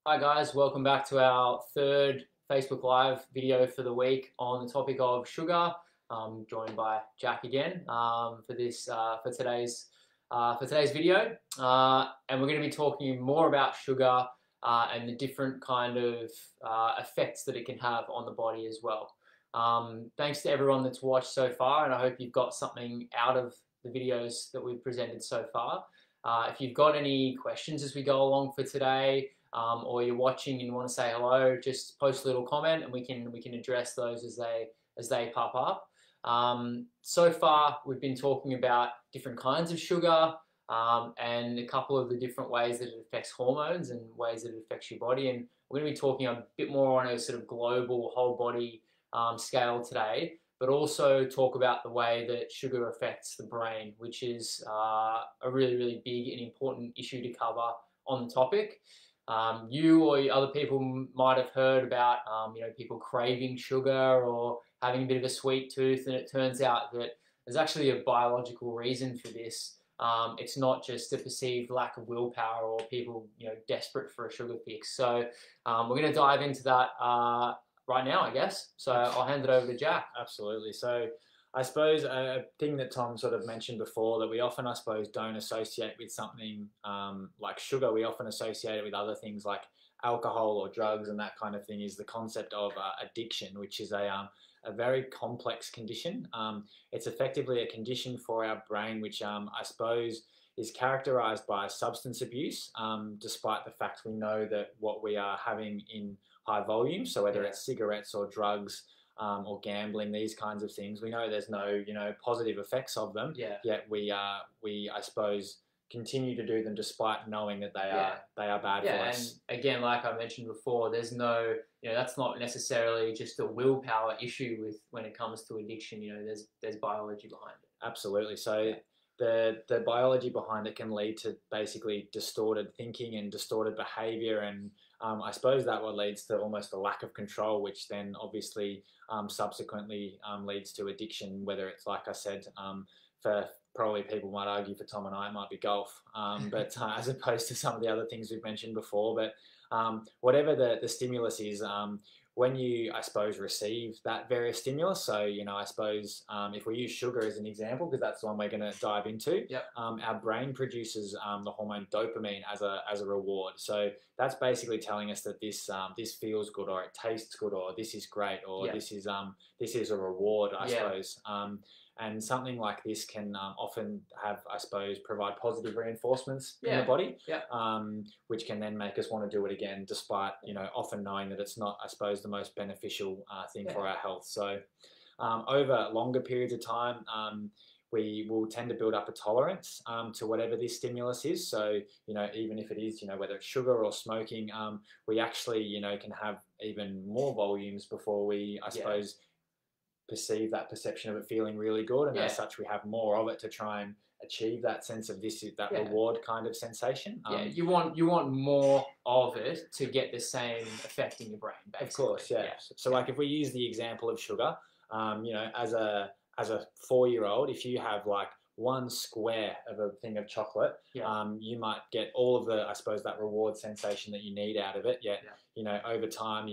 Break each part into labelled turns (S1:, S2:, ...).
S1: Hi guys, welcome back to our third Facebook Live video for the week on the topic of sugar. I'm joined by Jack again for today's video, and we're going to be talking more about sugar and the different kind of effects that it can have on the body as well. Thanks to everyone that's watched so far, and I hope you've got something out of the videos that we've presented so far. If you've got any questions as we go along for today, or you're watching and want to say hello, just post a little comment and we can address those as they pop up. So far, we've been talking about different kinds of sugar and a couple of the different ways that it affects hormones and ways that it affects your body. And we're going to be talking a bit more on a sort of global whole body scale today, but also talk about the way that sugar affects the brain, which is a really, really big and important issue to cover on the topic. You or other people might have heard about people craving sugar or having a bit of a sweet tooth, and it turns out that there's actually a biological reason for this. It's not just a perceived lack of willpower or people desperate for a sugar fix. So we're going to dive into that right now, I guess. So I'll hand it over to Jack.
S2: Absolutely. So I suppose a thing that Tom sort of mentioned before that we often, I suppose, don't associate with something like sugar. We often associate it with other things like alcohol or drugs and that kind of thing, is the concept of addiction, which is a very complex condition. It's effectively a condition for our brain, which I suppose is characterized by substance abuse, despite the fact we know that what we are having in high volume, so whether it's cigarettes or drugs, or gambling, these kinds of things, we know there's no positive effects of them. Yet we I suppose continue to do them despite knowing that they are bad for us.
S1: And again, like I mentioned before, there's no that's not necessarily just a willpower issue with when it comes to addiction. There's biology behind it.
S2: Absolutely. So the biology behind it can lead to basically distorted thinking and distorted behavior, and I suppose that what leads to almost a lack of control, which then obviously subsequently leads to addiction, whether it's, like I said, for probably people might argue for Tom and I, it might be golf, but as opposed to some of the other things we've mentioned before. But whatever the stimulus is, when you, I suppose, receive that various stimulus, so, I suppose if we use sugar as an example, because that's the one we're going to dive into, our brain produces the hormone dopamine as a reward. So that's basically telling us that this feels good, or it tastes good, or this is great, or this is a reward, I suppose. And something like this can often have, I suppose, provide positive reinforcements in the body, which can then make us want to do it again, despite, often knowing that it's not, I suppose, the most beneficial thing for our health. So over longer periods of time, we will tend to build up a tolerance to whatever this stimulus is. So, even if it is, whether it's sugar or smoking, we actually, can have even more volumes before we, I suppose, perceive that perception of it feeling really good, and as such we have more of it to try and achieve that sense of that reward kind of sensation.
S1: You want more of it to get the same effect in your brain, basically.
S2: Of course. So like if we use the example of sugar, as a 4-year-old, if you have like one square of a thing of chocolate, you might get all of the, I suppose, that reward sensation that you need out of it. Yet over time,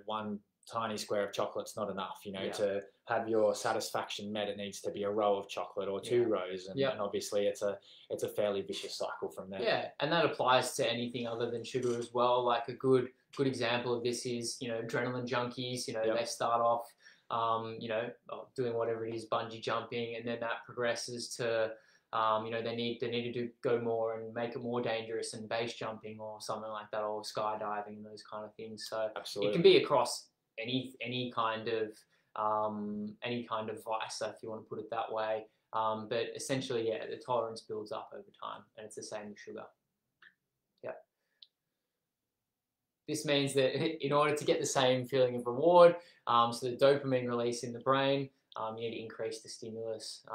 S2: one tiny square of chocolate's not enough, to have your satisfaction met. It needs to be a row of chocolate or 2 rows, and obviously it's a fairly vicious cycle from there.
S1: And that applies to anything other than sugar as well. Like a good example of this is adrenaline junkies. They start off doing whatever it is, bungee jumping, and then that progresses to they need to go more and make it more dangerous, and base jumping or something like that, or skydiving and those kind of things. So it can be across any kind of vice, if you want to put it that way. But essentially, the tolerance builds up over time, and it's the same with sugar. This means that in order to get the same feeling of reward, so the dopamine release in the brain, you need to increase the stimulus.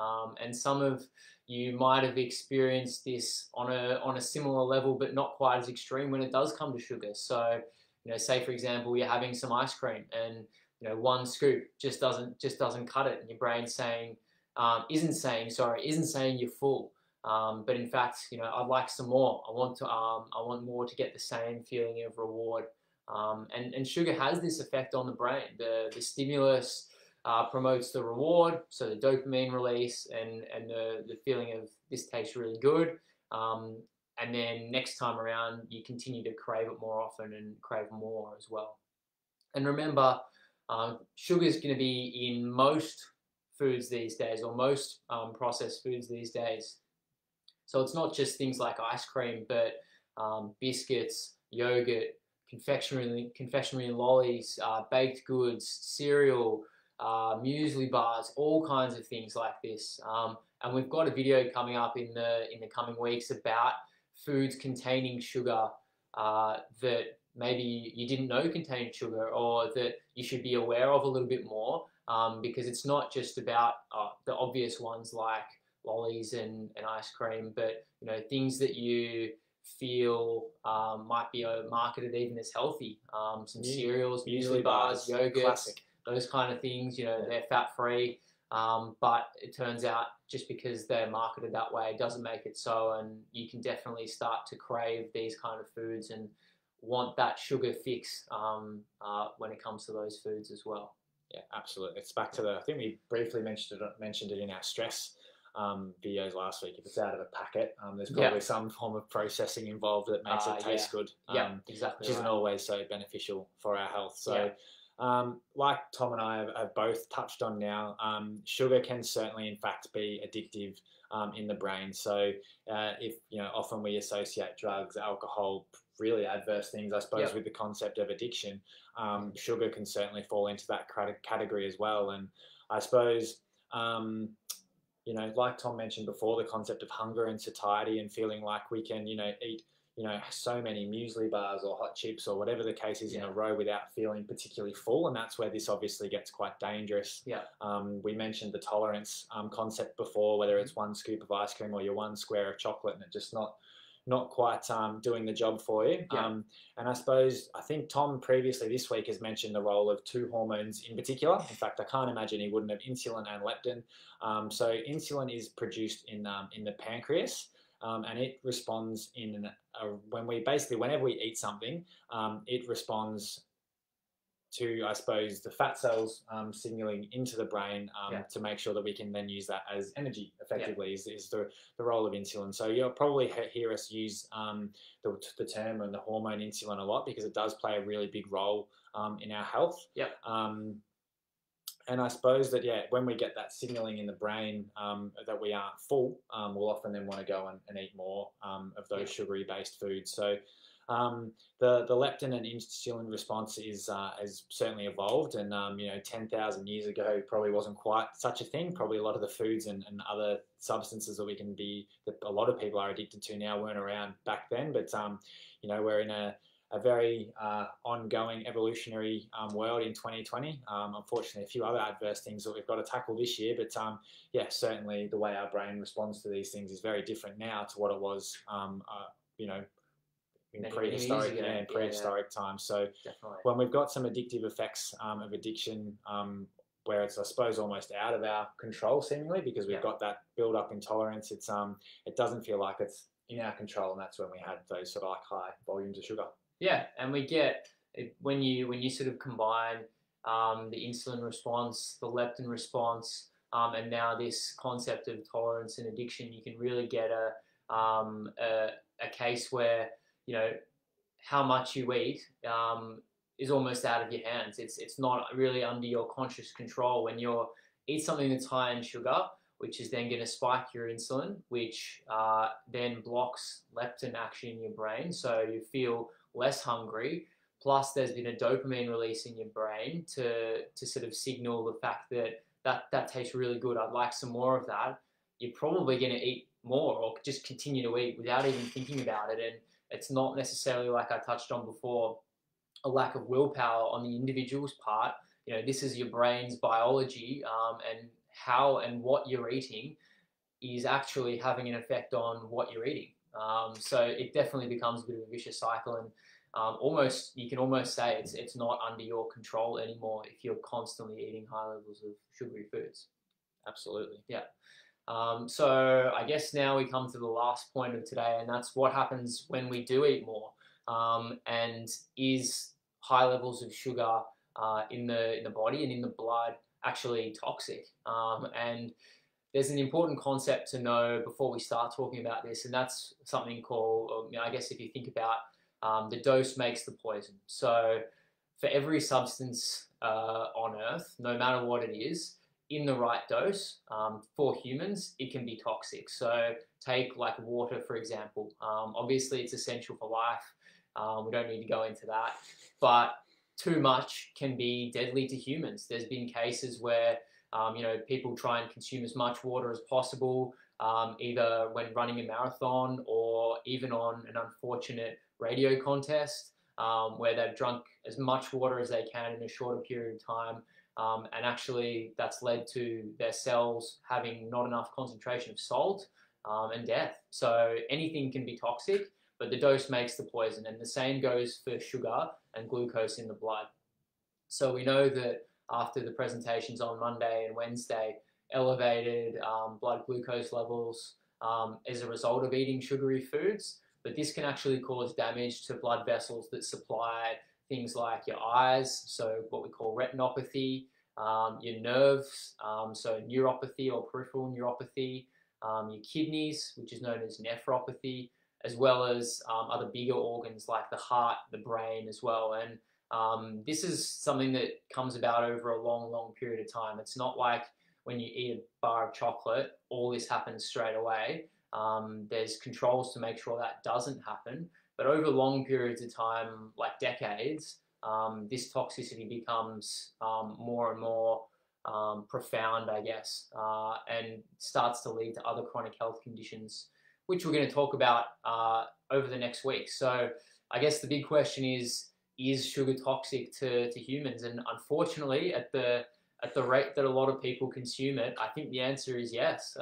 S1: And some of you might have experienced this on a similar level, but not quite as extreme when it does come to sugar. So say for example, you're having some ice cream, and one scoop just doesn't cut it, and your brain's isn't saying you're full. But in fact, I'd like some more. I want more to get the same feeling of reward. And sugar has this effect on the brain. The stimulus promotes the reward, so the dopamine release and the feeling of this tastes really good. And then next time around, you continue to crave it more often and crave more as well. And remember, sugar is going to be in most foods these days, or most processed foods these days. So it's not just things like ice cream, but biscuits, yogurt, confectionery lollies, baked goods, cereal, muesli bars, all kinds of things like this. And we've got a video coming up in the coming weeks about foods containing sugar that maybe you didn't know contained sugar, or that you should be aware of a little bit more, because it's not just about the obvious ones like lollies and ice cream, but things that you feel might be marketed even as healthy. Some cereals, muesli bars, yogurts, classic. Those kind of things. They're fat free, but it turns out just because they're marketed that way doesn't make it so, and you can definitely start to crave these kind of foods and want that sugar fix when it comes to those foods as well.
S2: Yeah, absolutely. It's back to I think we briefly mentioned it in our stress videos last week. If it's out of a packet, there's probably some form of processing involved that makes it taste good.
S1: Exactly.
S2: Which isn't always so beneficial for our health. So, like Tom and I have both touched on now, sugar can certainly, in fact, be addictive in the brain. So, if often we associate drugs, alcohol, really adverse things, I suppose, with the concept of addiction, sugar can certainly fall into that category as well. And I suppose, like Tom mentioned before, the concept of hunger and satiety and feeling like we can, eat, so many muesli bars or hot chips or whatever the case is in a row without feeling particularly full. And that's where this obviously gets quite dangerous. We mentioned the tolerance concept before, whether it's one scoop of ice cream or your one square of chocolate, and it just not quite doing the job for you. And I think Tom previously this week has mentioned the role of two hormones in particular. In fact, I can't imagine he wouldn't have: insulin and leptin. So insulin is produced in the pancreas, and it responds whenever we eat something, it responds to, I suppose, the fat cells signaling into the brain to make sure that we can then use that as energy effectively is the role of insulin. So you'll probably hear us use the term and the hormone insulin a lot, because it does play a really big role in our health. And I suppose that, when we get that signaling in the brain that we aren't full, we'll often then want to go and eat more of those sugary-based foods. So the leptin and insulin response has certainly evolved, and 10,000 years ago probably wasn't quite such a thing. Probably a lot of the foods and other substances that a lot of people are addicted to now weren't around back then. But we're in a very ongoing evolutionary world in 2020. Unfortunately, a few other adverse things that we've got to tackle this year. But certainly the way our brain responds to these things is very different now to what it was, in prehistoric times. So when we've got some addictive effects of addiction, where it's, I suppose, almost out of our control seemingly, because we've got that build up intolerance, it doesn't feel like it's in our control, and that's when we had those sort of like high volumes of sugar. And we get, when you sort of combine the insulin response, the leptin response, and now this concept of tolerance and addiction, you can really get a case where how much you eat is almost out of your hands. It's not really under your conscious control. When you eat something that's high in sugar, which is then going to spike your insulin, which then blocks leptin action in your brain, so you feel less hungry. Plus, there's been a dopamine release in your brain to sort of signal the fact that tastes really good. I'd like some more of that. You're probably going to eat more, or just continue to eat without even thinking about it. And it's not necessarily, like I touched on before, a lack of willpower on the individual's part. This is your brain's biology, and how and what you're eating is actually having an effect on what you're eating. So it definitely becomes a bit of a vicious cycle, and you can almost say it's not under your control anymore if you're constantly eating high levels of sugary foods. Absolutely.
S1: So I guess now we come to the last point of today, and that's what happens when we do eat more. And is high levels of sugar in the body and in the blood actually toxic? And there's an important concept to know before we start talking about this, and that's something called, I guess if you think about the dose makes the poison. So for every substance on Earth, no matter what it is, in the right dose for humans, it can be toxic. So take like water, for example. Obviously, it's essential for life. We don't need to go into that. But too much can be deadly to humans. There's been cases where people try and consume as much water as possible, either when running a marathon or even on an unfortunate radio contest, where they've drunk as much water as they can in a shorter period of time. And actually that's led to their cells having not enough concentration of salt and death. So anything can be toxic, but the dose makes the poison. And the same goes for sugar and glucose in the blood. So we know that after the presentations on Monday and Wednesday, elevated blood glucose levels as a result of eating sugary foods, but this can actually cause damage to blood vessels that supply things like your eyes, so what we call retinopathy, your nerves, so neuropathy or peripheral neuropathy, your kidneys, which is known as nephropathy, as well as other bigger organs like the heart, the brain as well. And this is something that comes about over a long, long period of time. It's not like when you eat a bar of chocolate, all this happens straight away. There's controls to make sure that doesn't happen. But over long periods of time, like decades, this toxicity becomes more and more profound, I guess, and starts to lead to other chronic health conditions, which we're going to talk about over the next week. So I guess the big question is sugar toxic to humans? And unfortunately, at the rate that a lot of people consume it, I think the answer is yes.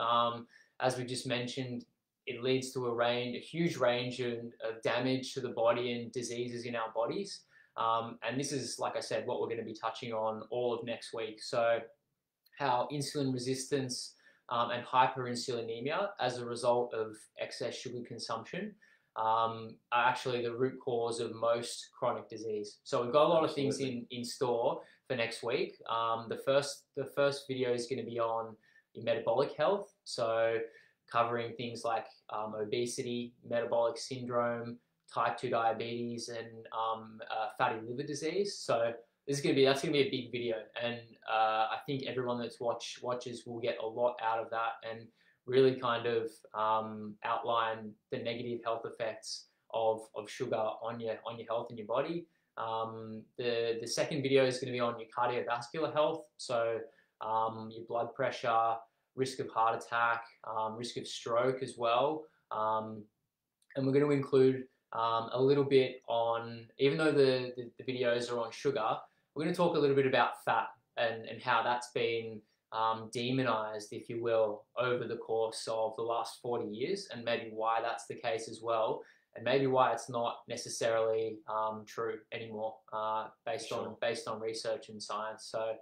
S1: As we just mentioned, it leads to a huge range of damage to the body and diseases in our bodies. And this is, like I said, what we're going to be touching on all of next week. So how insulin resistance and hyperinsulinemia as a result of excess sugar consumption are actually the root cause of most chronic disease. So we've got a lot of things in store for next week. The first video is going to be on your metabolic health. So covering things like obesity, metabolic syndrome, type 2 diabetes, and fatty liver disease. So that's going to be a big video, and I think everyone that's watches will get a lot out of that, and really kind of outline the negative health effects of sugar on your health and your body. The second video is going to be on your cardiovascular health, so your blood pressure, risk of heart attack, risk of stroke as well. And we're going to include a little bit on, even though the videos are on sugar, we're going to talk a little bit about fat and how that's been demonized, if you will, over the course of the last 40 years, and maybe why that's the case as well, and maybe why it's not necessarily true anymore, based on research and science. So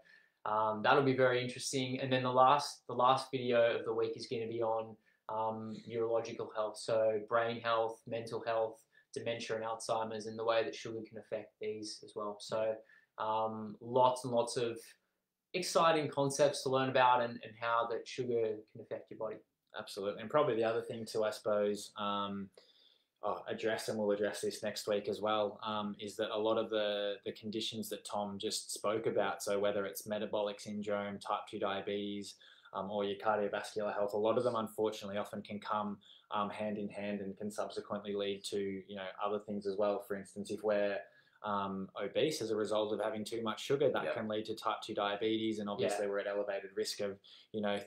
S1: that'll be very interesting. And then the last video of the week is going to be on neurological health, so brain health, mental health, dementia and Alzheimer's, and the way that sugar can affect these as well. So lots and lots of exciting concepts to learn about, and how that sugar can affect your body.
S2: Absolutely. And probably the other thing to, I suppose, address, and we'll address this next week as well, is that a lot of the conditions that Tom just spoke about, so whether it's metabolic syndrome, type 2 diabetes, or your cardiovascular health, a lot of them unfortunately often can come hand in hand and can subsequently lead to other things as well. For instance, if we're obese as a result of having too much sugar, that can lead to type 2 diabetes, and obviously we're at elevated risk of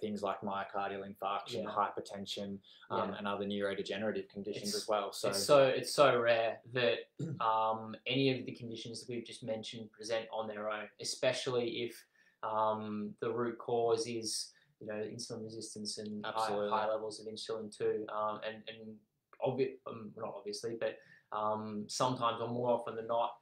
S2: things like myocardial infarction, hypertension, and other neurodegenerative conditions as well. So
S1: it's so rare that any of the conditions that we've just mentioned present on their own, especially if the root cause is insulin resistance and high levels of insulin too, and not obviously, but sometimes, or more often than not,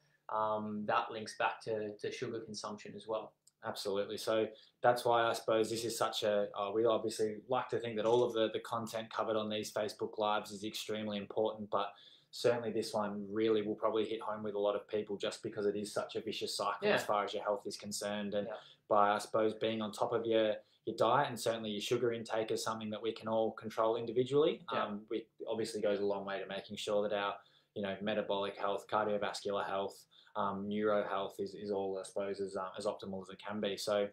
S1: that links back to sugar consumption as well.
S2: Absolutely. So that's why I suppose this is such a, we obviously like to think that all of the content covered on these Facebook Lives is extremely important, but certainly this one really will probably hit home with a lot of people just because it is such a vicious cycle as far as your health is concerned. And by, I suppose, being on top of your diet and certainly your sugar intake is something that we can all control individually. It obviously goes a long way to making sure that our, metabolic health, cardiovascular health, neuro health is all, I suppose, as optimal as it can be. So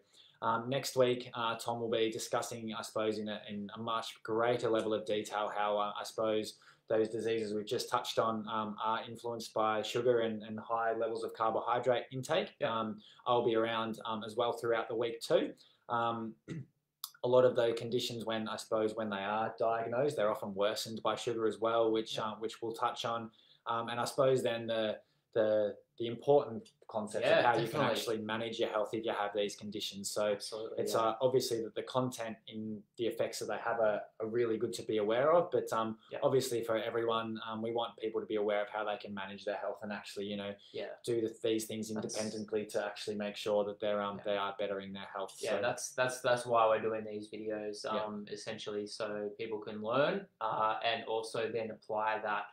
S2: next week, Tom will be discussing, I suppose, in a much greater level of detail how, I suppose, those diseases we've just touched on are influenced by sugar and high levels of carbohydrate intake. I'll be around as well throughout the week too. A lot of the conditions, when they are diagnosed, they're often worsened by sugar as well, which we'll touch on. And I suppose then the important concept of how you can actually manage your health if you have these conditions. So it's obviously that the content in the effects that they have are really good to be aware of, but obviously for everyone, we want people to be aware of how they can manage their health and actually, do these things independently to actually make sure that they are bettering their health.
S1: Yeah, so that's why we're doing these videos, essentially, so people can learn and also then apply that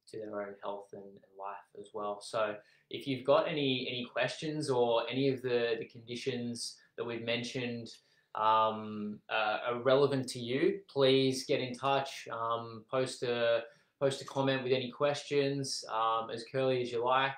S1: to their own health and life as well. So if you've got any questions or any of the conditions that we've mentioned are relevant to you, please get in touch, post a comment with any questions, as curly as you like,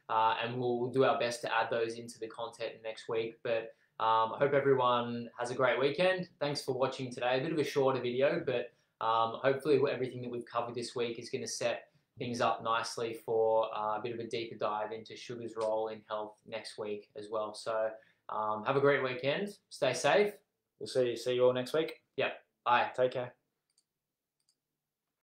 S1: and we'll do our best to add those into the content next week. But I hope everyone has a great weekend. Thanks for watching today. A bit of a shorter video, but hopefully everything that we've covered this week is going to set things up nicely for a bit of a deeper dive into sugar's role in health next week as well. So have a great weekend. Stay safe.
S2: We'll see you all next week.
S1: Yep. Bye.
S2: Take care.